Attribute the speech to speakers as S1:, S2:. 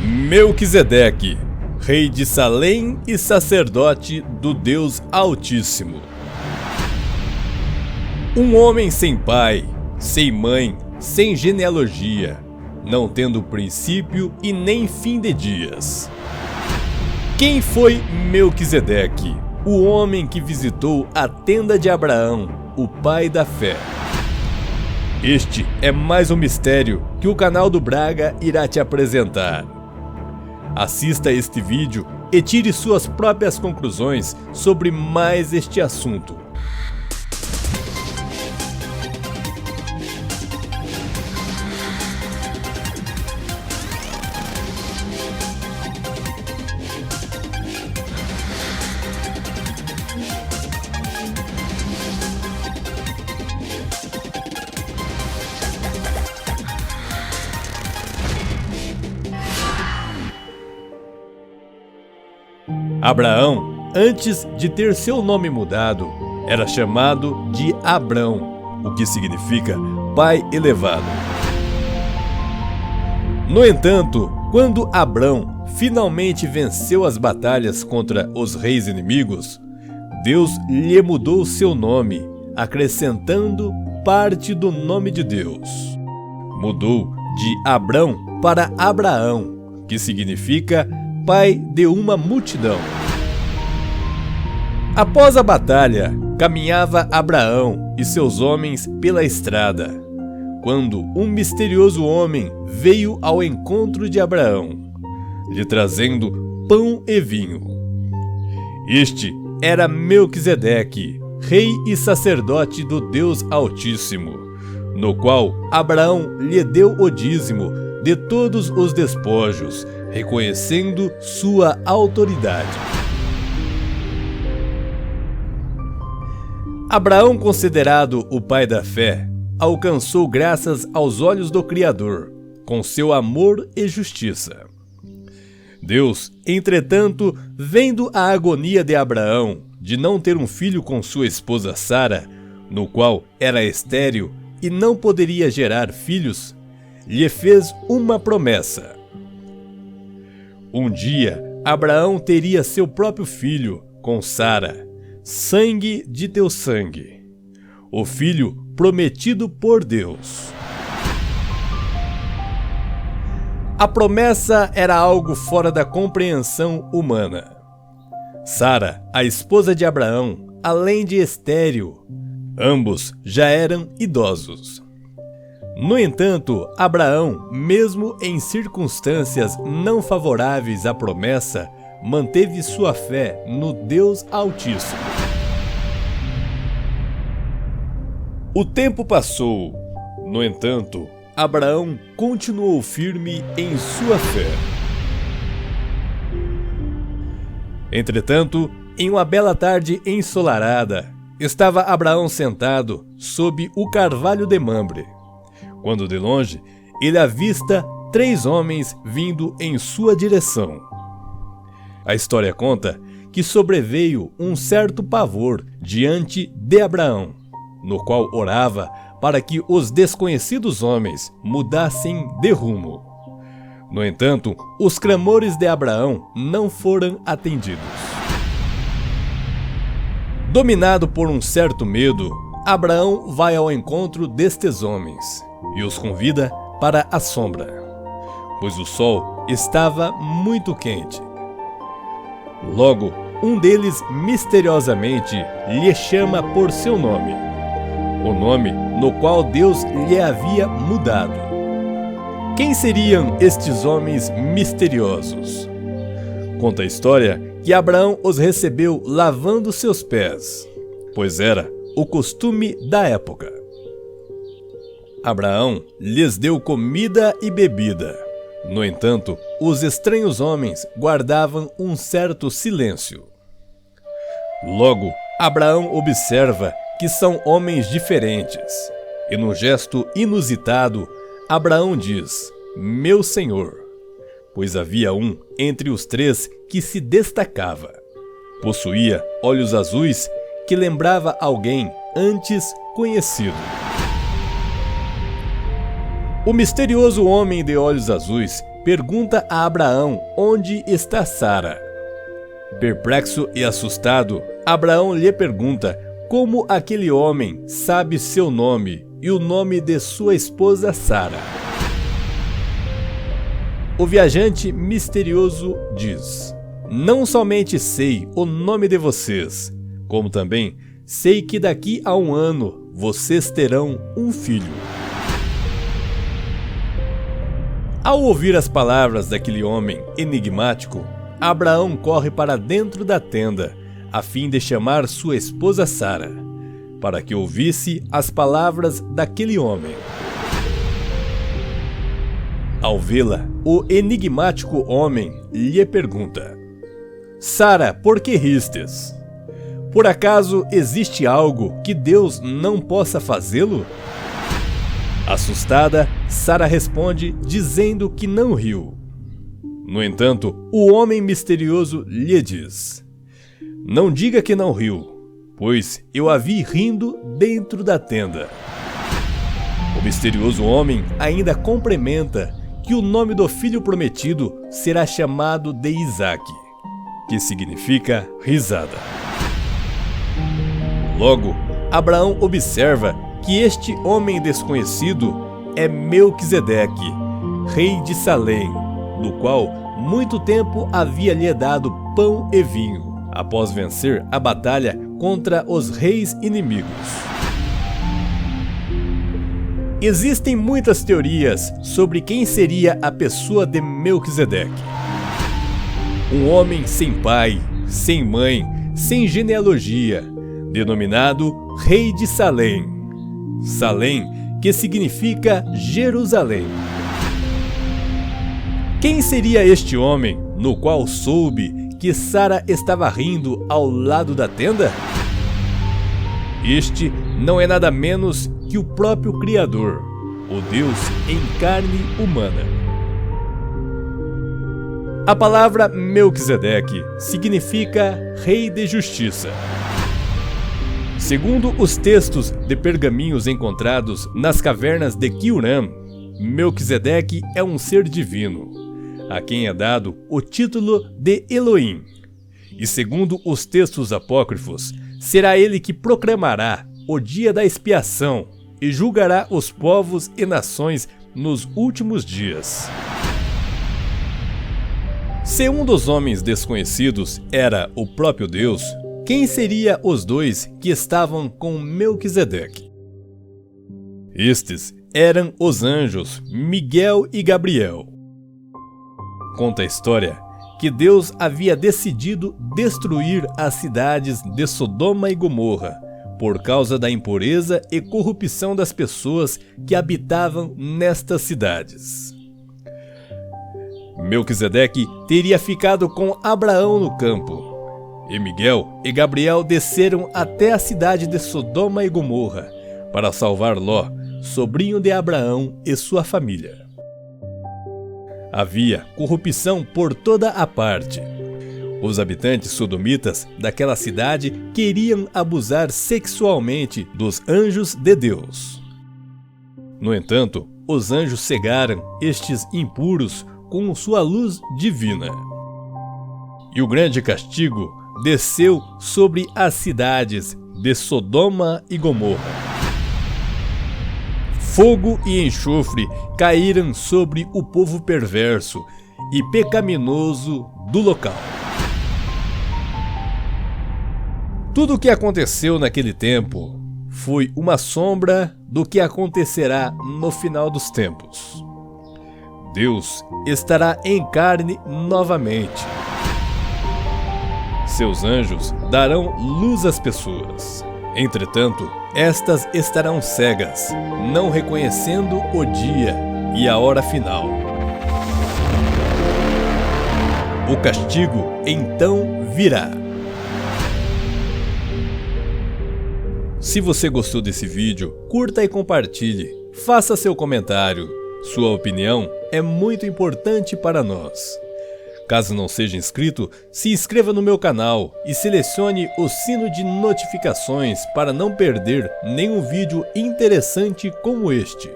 S1: Melquisedeque, rei de Salém e sacerdote do Deus Altíssimo. Um homem sem pai, sem mãe, sem genealogia, não tendo princípio e nem fim de dias. Quem foi Melquisedeque, o homem que visitou a tenda de Abraão, o pai da fé? Este é mais um mistério que o canal do Braga irá te apresentar. Assista este vídeo e tire suas próprias conclusões sobre mais este assunto. Abraão, antes de ter seu nome mudado, era chamado de Abrão, o que significa pai elevado. No entanto, quando Abrão finalmente venceu as batalhas contra os reis inimigos, Deus lhe mudou seu nome, acrescentando parte do nome de Deus. Mudou de Abrão para Abraão, que significa pai de uma multidão. Após a batalha, caminhava Abraão e seus homens pela estrada, quando um misterioso homem veio ao encontro de Abraão, lhe trazendo pão e vinho. Este era Melquisedeque, rei e sacerdote do Deus Altíssimo, no qual Abraão lhe deu o dízimo de todos os despojos, reconhecendo sua autoridade. Abraão, considerado o pai da fé, alcançou graças aos olhos do Criador, com seu amor e justiça. Deus, entretanto, vendo a agonia de Abraão de não ter um filho com sua esposa Sara, no qual era estéril e não poderia gerar filhos, lhe fez uma promessa. Um dia, Abraão teria seu próprio filho com Sara, sangue de teu sangue, o filho prometido por Deus. A promessa era algo fora da compreensão humana. Sara, a esposa de Abraão, além de estéril, ambos já eram idosos. No entanto, Abraão, mesmo em circunstâncias não favoráveis à promessa, manteve sua fé no Deus Altíssimo. O tempo passou. No entanto, Abraão continuou firme em sua fé. Entretanto, em uma bela tarde ensolarada, estava Abraão sentado sob o carvalho de Mamre, quando de longe ele avista 3 homens vindo em sua direção. A história conta que sobreveio um certo pavor diante de Abraão, no qual orava para que os desconhecidos homens mudassem de rumo. No entanto, os clamores de Abraão não foram atendidos. Dominado por um certo medo, Abraão vai ao encontro destes homens e os convida para a sombra, pois o sol estava muito quente. Logo, um deles misteriosamente lhe chama por seu nome, o nome no qual Deus lhe havia mudado. Quem seriam estes homens misteriosos? Conta a história que Abraão os recebeu lavando seus pés, pois era o costume da época. Abraão lhes deu comida e bebida. No entanto, os estranhos homens guardavam um certo silêncio. Logo, Abraão observa que são homens diferentes, e num gesto inusitado, Abraão diz: "Meu Senhor", pois havia um entre os 3 que se destacava. Possuía olhos azuis que lembrava alguém antes conhecido. O misterioso homem de olhos azuis pergunta a Abraão onde está Sara. Perplexo e assustado, Abraão lhe pergunta como aquele homem sabe seu nome e o nome de sua esposa Sara. O viajante misterioso diz: não somente sei o nome de vocês, como também sei que daqui a 1 ano vocês terão um filho. Ao ouvir as palavras daquele homem enigmático, Abraão corre para dentro da tenda, a fim de chamar sua esposa Sara, para que ouvisse as palavras daquele homem. Ao vê-la, o enigmático homem lhe pergunta: Sara, por que ristes? Por acaso existe algo que Deus não possa fazê-lo? Assustada, Sara responde dizendo que não riu. No entanto, o homem misterioso lhe diz: não diga que não riu, pois eu a vi rindo dentro da tenda. O misterioso homem ainda complementa que o nome do filho prometido será chamado de Isaque, que significa risada. Logo, Abraão observa que este homem desconhecido é Melquisedeque, rei de Salém, do qual muito tempo havia lhe dado pão e vinho, após vencer a batalha contra os reis inimigos. Existem muitas teorias sobre quem seria a pessoa de Melquisedeque. Um homem sem pai, sem mãe, sem genealogia, denominado Rei de Salém. Salém, que significa Jerusalém. Quem seria este homem no qual soube que Sara estava rindo ao lado da tenda? Este não é nada menos que o próprio Criador, o Deus em carne humana. A palavra Melquisedeque significa Rei de Justiça. Segundo os textos de pergaminhos encontrados nas cavernas de Qumran, Melquisedeque é um ser divino, a quem é dado o título de Elohim. E segundo os textos apócrifos, será ele que proclamará o dia da expiação e julgará os povos e nações nos últimos dias. Se um dos homens desconhecidos era o próprio Deus, quem seria os dois que estavam com Melquisedeque? Estes eram os anjos Miguel e Gabriel. Conta a história que Deus havia decidido destruir as cidades de Sodoma e Gomorra por causa da impureza e corrupção das pessoas que habitavam nestas cidades. Melquisedeque teria ficado com Abraão no campo, e Miguel e Gabriel desceram até a cidade de Sodoma e Gomorra para salvar Ló, sobrinho de Abraão e sua família. Havia corrupção por toda a parte. Os habitantes sodomitas daquela cidade queriam abusar sexualmente dos anjos de Deus. No entanto, os anjos cegaram estes impuros com sua luz divina. E o grande castigo desceu sobre as cidades de Sodoma e Gomorra. Fogo e enxofre caíram sobre o povo perverso e pecaminoso do local. Tudo o que aconteceu naquele tempo foi uma sombra do que acontecerá no final dos tempos. Deus estará em carne novamente. Seus anjos darão luz às pessoas. Entretanto, estas estarão cegas, não reconhecendo o dia e a hora final. O castigo então virá. Se você gostou desse vídeo, curta e compartilhe. Faça seu comentário. Sua opinião é muito importante para nós. Caso não seja inscrito, se inscreva no meu canal e selecione o sino de notificações para não perder nenhum vídeo interessante como este.